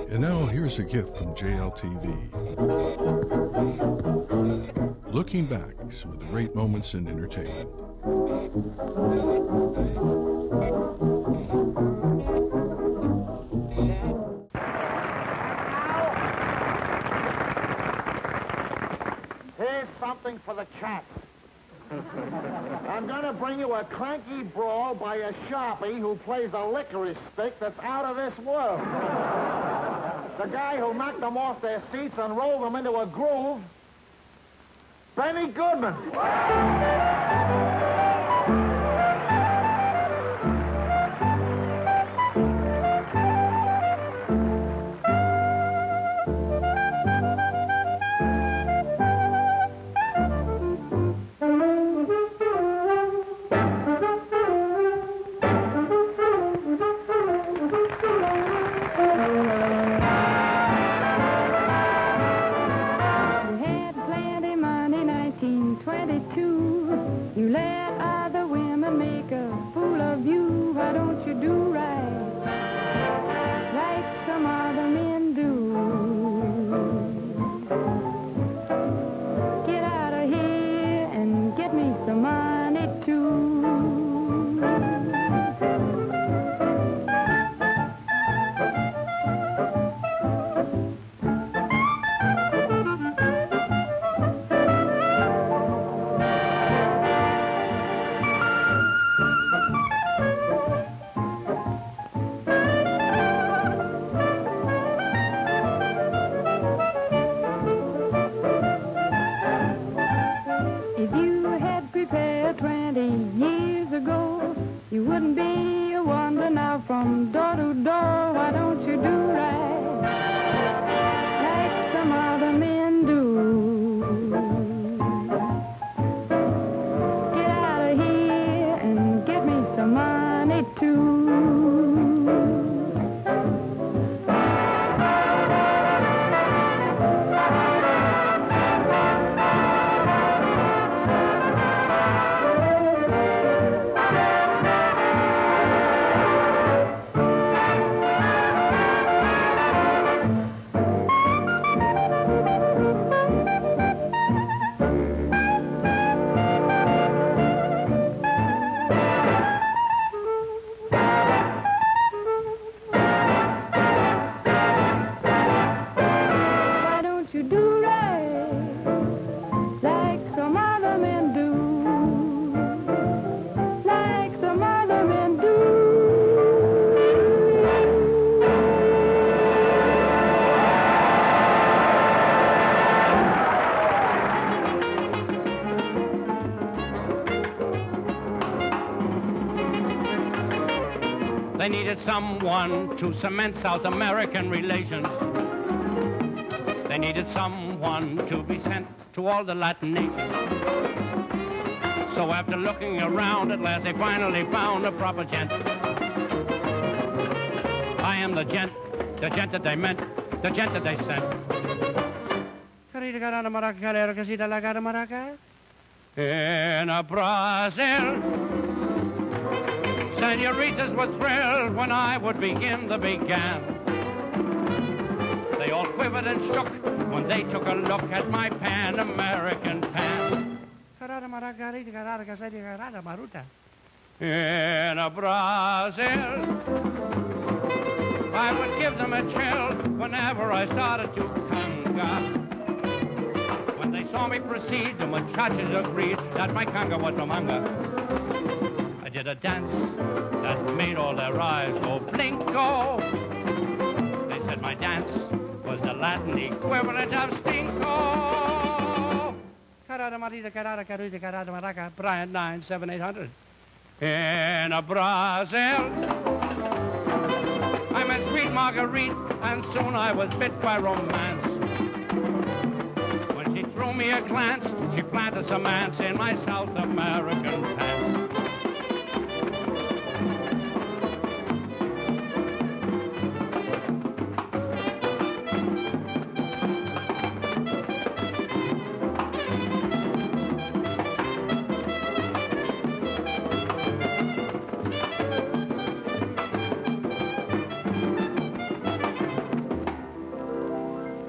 And now here's a gift from JLTV. Looking back, some of the great moments in entertainment. Here's something for the cats. I'm going to bring you a cranky brawl by a sharpie who plays a licorice stick that's out of this world. The guy who knocked them off their seats and rolled them into a groove, Benny Goodman. You let other women make a fool of you. Why don't you do right like some other men do? Get out of here and get me some money too. You wouldn't be a wonder now from door to door. Why don't you do right like some other men do? Get out of here and get me some money too. They needed someone to cement South American relations. They needed someone to be sent to all the Latin nations. So after looking around, at last they finally found a proper gent. I am the gent that they meant, the gent that they sent. In Brazil, senoritas were thrilled when I would begin the began. They all quivered and shook when they took a look at my Pan-American pan. In Brazil, I would give them a chill whenever I started to conga. When they saw me proceed, the muchachos agreed that my conga was a manga. I did a dance that made all their eyes go blinko. They said my dance was the Latin equivalent of stinko. Carada Marita, Carada Caruda, Carada Maraca, Brian 97800. In a Brazil, I met sweet Marguerite, and soon I was bit by romance. When she threw me a glance, she planted some ants in my South American pants.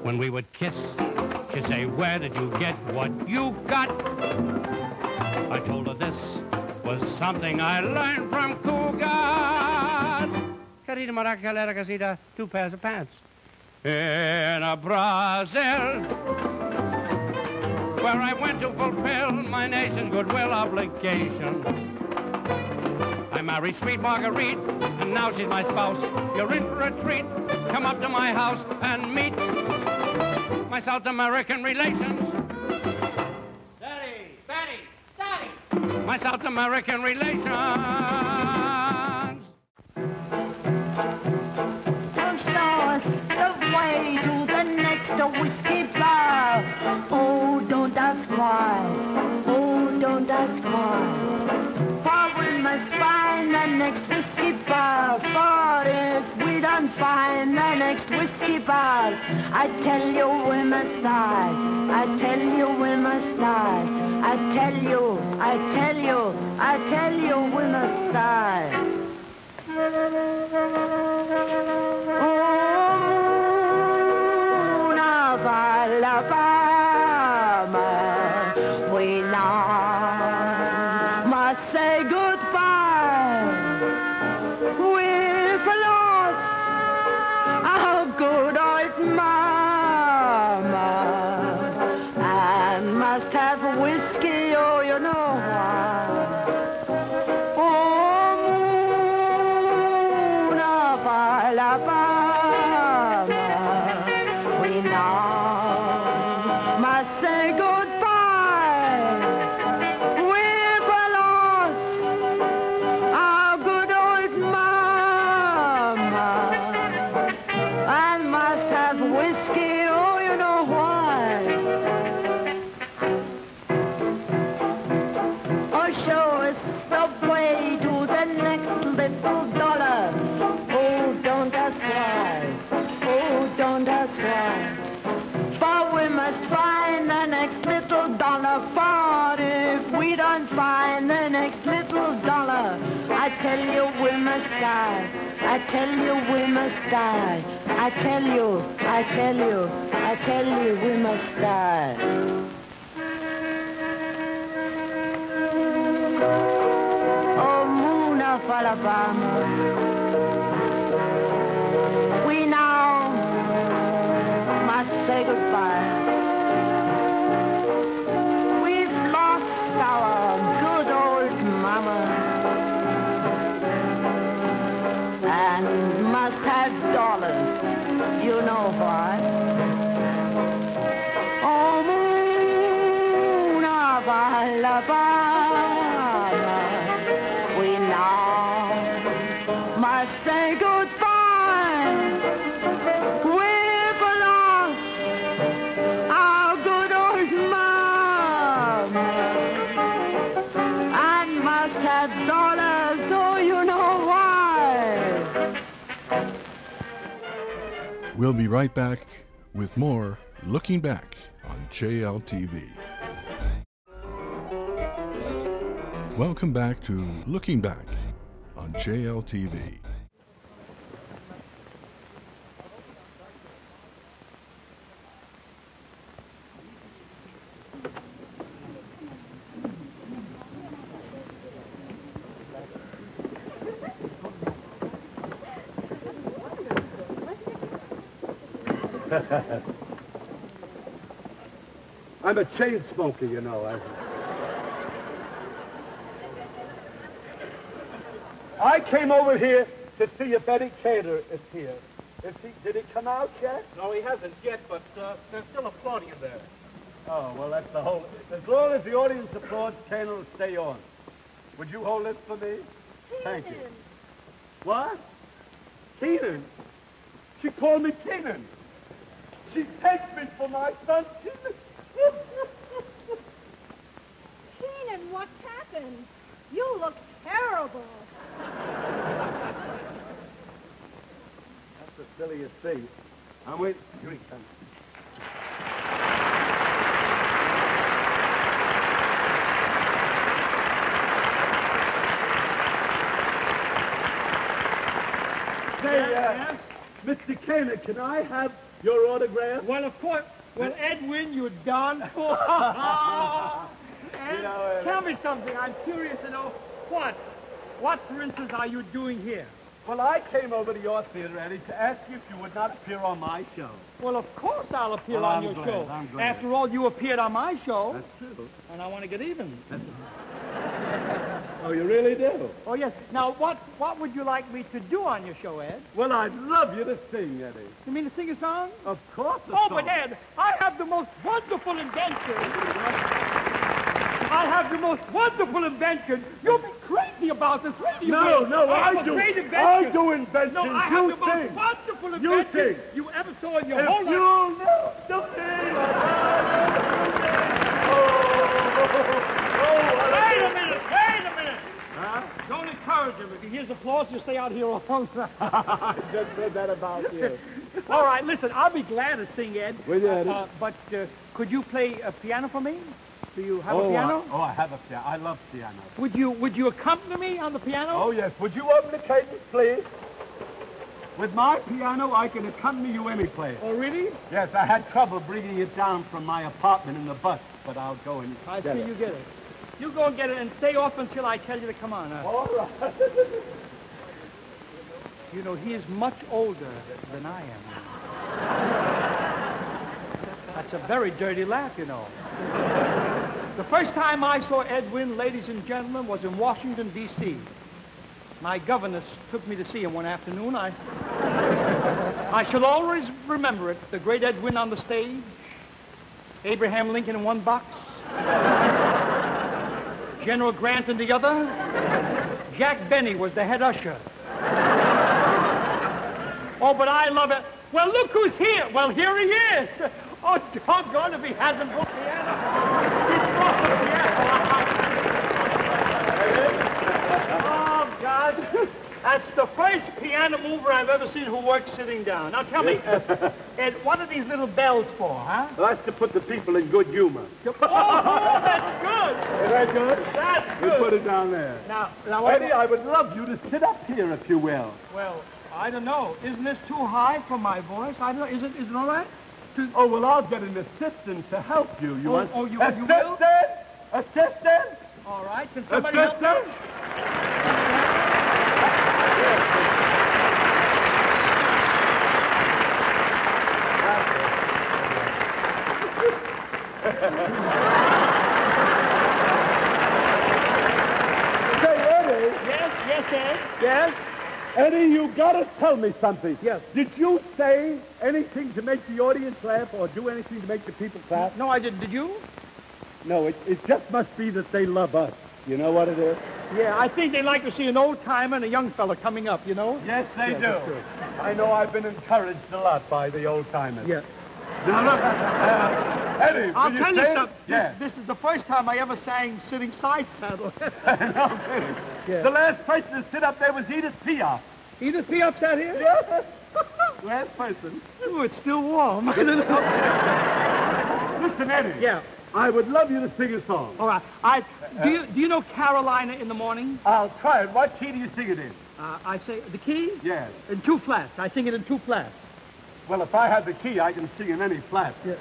When we would kiss, she'd say, where did you get what you got? I told her this was something I learned from Cougar. Carita maraca, galera, casita, 2 pairs of pants. In a Brazil, where I went to fulfill my nation's goodwill obligation. I married sweet Marguerite, and now she's my spouse. You're in for a treat. Come up to my house and meet my South American relations. Daddy! Daddy! Daddy! My South American relations. Come show us the way to the next whiskey bar. Oh, don't ask why. Oh, don't ask why. For we must find the next whiskey bar. For if we don't find the next whiskey bar, I tell you we must die. I tell you we must die. I tell you, I tell you, I tell you we must die. Oh, Moon of Alabama, we now must say goodbye. We've lost our good old mama and must have whiskey, oh, you know why. Oh, Moon of Alabama, we now must say goodbye. We've lost our good old mama and must have whiskey, oh, you know why. Oh, show us the way to the next little dollar. Oh, don't ask why. Oh, don't ask why. For we must find the next little dollar. For if we don't find the next little dollar, I tell you we must die. I tell you we must die. I tell you, I tell you, I tell you we must die. Oh, Moon of Alabama, we now must say goodbye. We've lost our good old mama and must have dollars, you know why. Oh, Moon of Alabama, we now must say goodbye. We've lost our good old mama and must have dollars, so you know why. We'll be right back with more Looking Back on JLTV. Welcome back to Looking Back on JLTV. I'm a chain smoker, you know. I came over here to see if Eddie Cater is here. Did he come out yet? No, he hasn't yet, but they're still applauding him there. Oh, well, that's the whole... As long as the audience applauds, Cater will stay on. Would you hold this for me? Thank you. What? Keenan? She called me Keenan. She takes me for my son, Keenan. Keenan, what's happened? You look terrible. That's the silliest thing. I'm waiting. Here he comes. Say, Yes? Mr. Kaner, can I have your autograph? Well, of course. Well, Edwin, you darn fool. Tell me something. I'm curious to know what, for instance, are you doing here? Well, I came over to your theater, Eddie, to ask you if you would not appear on my show. Well, of course I'll appear Well, on I'm your glad, show. I'm glad. After all, you appeared on my show. That's true. And I want to get even. Oh, you really do? Oh, yes. Now, what would you like me to do on your show, Ed? Well, I'd love you to sing, Eddie. You mean to sing a song? Of course. Oh, but Ed, I have the most wonderful invention. I have the most wonderful invention. You'll be crazy about this, really. No, I have a do. great invention. I do inventions. No, I have You the most sing. wonderful You invention sing. you ever saw in your If whole life. you know something Wait a minute. Huh? Don't encourage him. If he hears applause, you'll stay out here all night. I just said that about you. All right, listen, I'll be glad to sing, Ed. Will you, Eddie? But could you play a piano for me? Do you have a piano? I have a piano. I love piano. Would you accompany me on the piano? Oh, yes. Would you open the curtains, please? With my piano, I can accompany you any place. Oh, really? Yes, I had trouble bringing it down from my apartment in the bus, but I'll go and I get see it. you get it. You go and get it and stay off until I tell you to come on. All right. You know, he is much older than I am. That's a very dirty laugh, you know. The first time I saw Edwin, ladies and gentlemen, was in Washington, D.C. My governess took me to see him one afternoon. I shall always remember it. The great Edwin on the stage, Abraham Lincoln in one box, General Grant in the other. Jack Benny was the head usher. Oh, but I love it. Well, look who's here. Well, here he is. Oh, doggone if he hasn't brought the piano. He's brought the piano. Oh, God. That's the first piano mover I've ever seen who works sitting down. Now, tell me, Ed, what are these little bells for, huh? Well, that's to put the people in good humor. Oh, that's good. Is that good? That's You good. put it down there. Now, Eddie, I would love you to sit up here, if you will. Well, I don't know. Isn't this too high for my voice? I don't know. Is it all right? Oh, well, I'll get an assistant to help you. You want... you will? Assistant! Assistant! All right. Can somebody help me? Assistant! Say, Eddie. Yes, Ed. Yes. Eddie, you gotta tell me something. Yes. Did you say anything to make the audience laugh or do anything to make the people clap? No, I didn't. Did you? No, it just must be that they love us. You know what it is? Yeah, I think they like to see an old-timer and a young fella coming up, you know? Yes, they Yeah, do. that's true. I know I've been encouraged a lot by the old-timers. Yeah. Now, look, Eddie, I'll will tell you say- something. Yeah. This is the first time I ever sang sitting side saddle. No kidding. Yeah. The last person to sit up there was Edith Piaf. Edith Piaf sat here? Yes. Last person. Oh, it's still warm. I don't know. Listen, Eddie. Yeah. I would love you to sing a song. All right. Do you know Carolina in the morning? I'll try it. What key do you sing it in? I say the key? Yes. In 2 flats. I sing it in 2 flats. Well, if I have the key, I can sing in any flat. Yeah.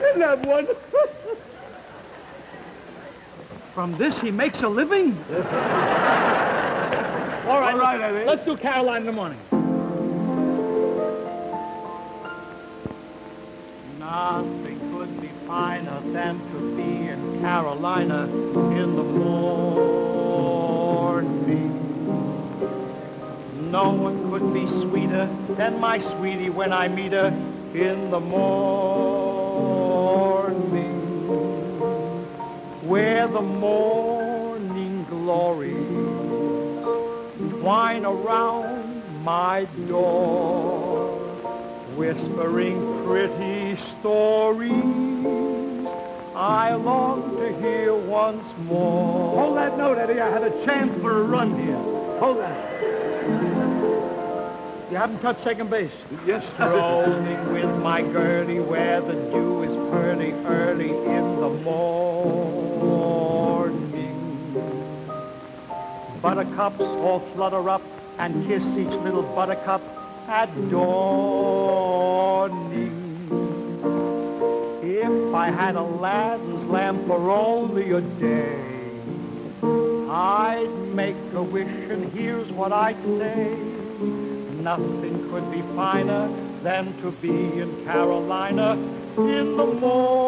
Isn't that wonderful? From this, he makes a living? All right, All right, Eddie. let's do Caroline in the morning. Nothing could be finer than to be in Carolina in the morning. No one could be sweeter than my sweetie when I meet her in the morning. Where the morning glories twine around my door, whispering pretty stories I long to hear once more. Hold that note, Eddie. I had a chance for a run here. Hold that. You haven't touched second base. Yes, Strolling with my Gertie where the dew is pretty early in the morning. Buttercups all flutter up and kiss each little buttercup at dawning. If I had Aladdin's lamp for only a day, I'd make a wish, and here's what I'd say. Nothing could be finer than to be in Carolina in the morning.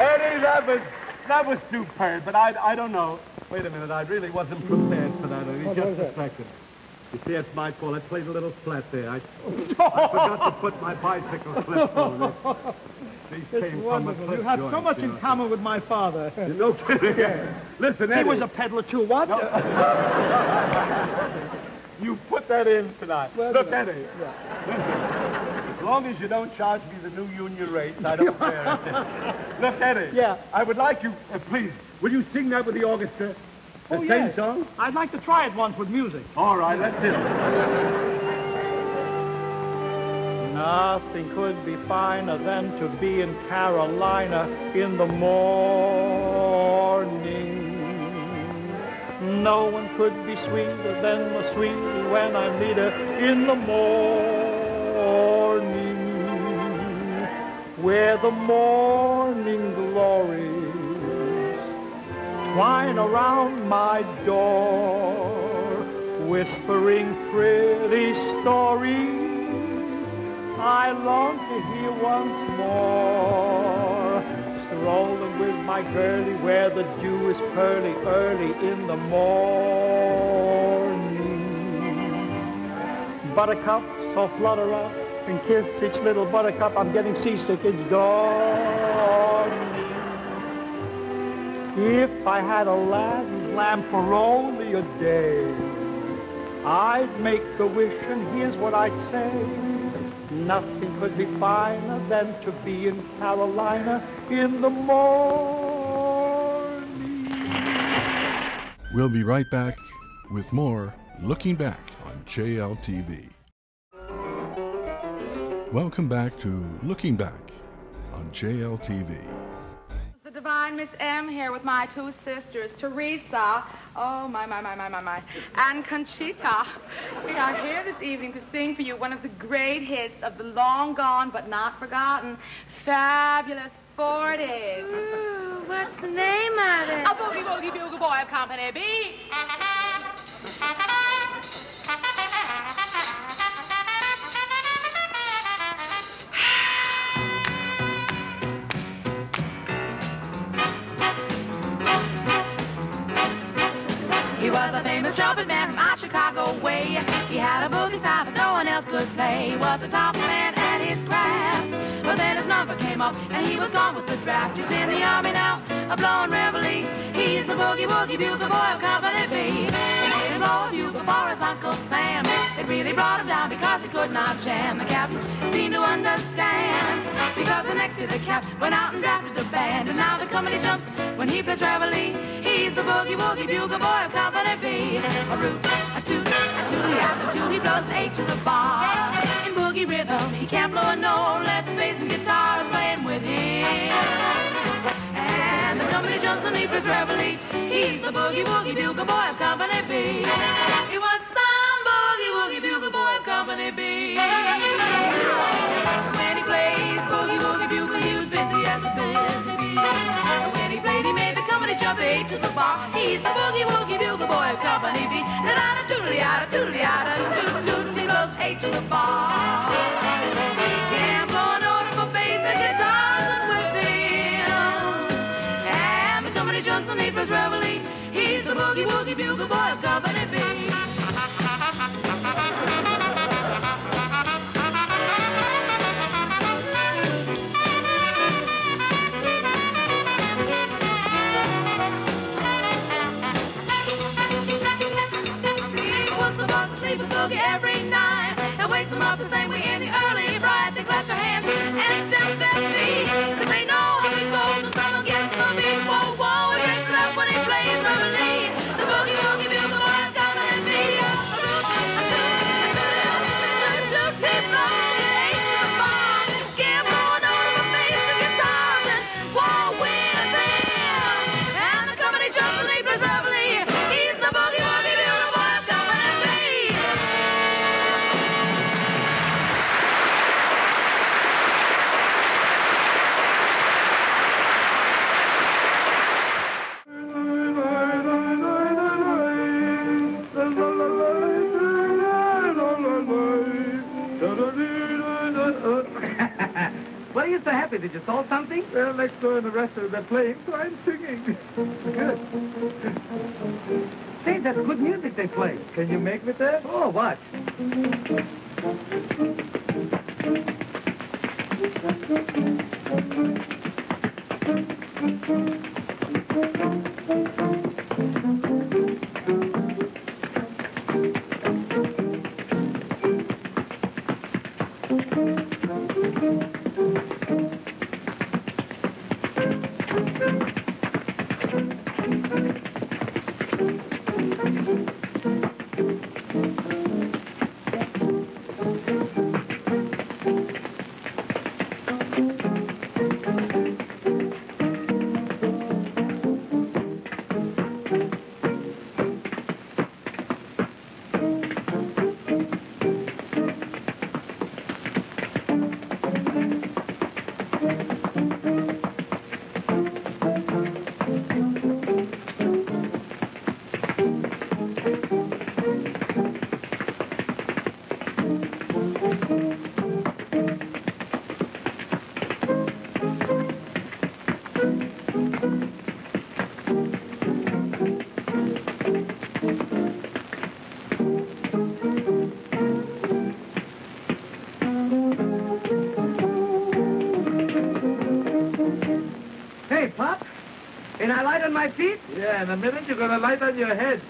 Eddie, that was superb, but I don't know. Wait a minute, I really wasn't prepared for that, Eddie. Just a second. You see, it's my fault. I played a little flat there. I forgot to put my bicycle clip on it. These came from a clip You have so joint, much you in know. common with my father. You're no kidding. Listen, Eddie. He was a peddler too, what? You put that in tonight. Well, Look, yeah. Eddie. Listen, as long as you don't charge me the new union rates, I don't care. Look, Eddie. Yeah. I would like you, please, will you sing that with the orchestra? The Oh, same yes. song? I'd like to try it once with music. All right, let's hear it. Nothing could be finer than to be in Carolina in the morning. No one could be sweeter than the sweetie when I meet her in the morning, where the morning glories twine around my door, whispering pretty stories I long to hear once more. Strolling with my girlie where the dew is pearly early in the morning. Buttercups all flutter up and kiss each little buttercup. I'm getting seasick, it's dawning. If I had Aladdin's lamp for only a day, I'd make a wish, and here's what I'd say. Nothing could be finer than to be in Carolina in the morning. We'll be right back with more Looking Back on JLTV. Welcome back to Looking Back on JLTV. The divine Miss M here with my two sisters, Teresa, oh my, and Conchita. We are here this evening to sing for you one of the great hits of the long gone but not forgotten Fabulous 40s. Ooh, what's the name of it? A boogie woogie bugle boy of Company B. He was a famous trumpet man from out Chicago way. He had a boogie style that no one else could play. He was the top man at his craft. But then his number came up and he was gone with the draft. He's in the army now, a blowing reveille. He's the boogie woogie bugle boy of Company B. He made him blow a bugle for his Uncle Sam. It really brought him down because he could not jam. The captain seemed to understand, because the next year the cap went out and drafted the band. And now the company jumps when he plays reveille. He's the boogie woogie bugle boy of Company B. A root, a toot, a tooty, a toot. He blows H to the bar. In boogie rhythm, he can't blow a note. Let the bass and guitar is playing with him. And the company jumps when he plays reveille. He's the boogie woogie bugle boy of Company B. He was some boogie woogie bugle boy of Company B. When he plays boogie woogie bugle, he was busy as a busy bee. When he played, he made the company jump eight to the bar. He's the boogie woogie bugle boy of Company B. Da-da-da, toodly-ada, toodly-ada, toot-toot, he blows eight to the bar. He can't blow a note for bass and guitars with him. And the company jumps on the first reveille. He's the boogie woogie bugle boy of Company B. Every night, and wakes them up the same way in the early bright. They clap their hands and stamp their feet, 'cause they know how he goes when someone gets the beat. Whoa, whoa, he breaks it up when he plays reveille. The boogie woogie bugle boy of Company B. Well, what are you so happy? Did you solve something? Well, next door in the restaurant they're playing, so I'm singing. Good. Say, that's good music they play. Can you make me that? Oh, watch. Can I light on my feet? Yeah, in a minute you're going to light on your head.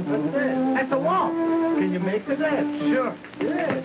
What's that? That's a wall. Can you make it that? Sure. Yeah.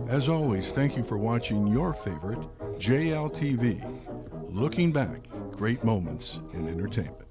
As always, thank you for watching your favorite JLTV. Looking back, great moments in entertainment.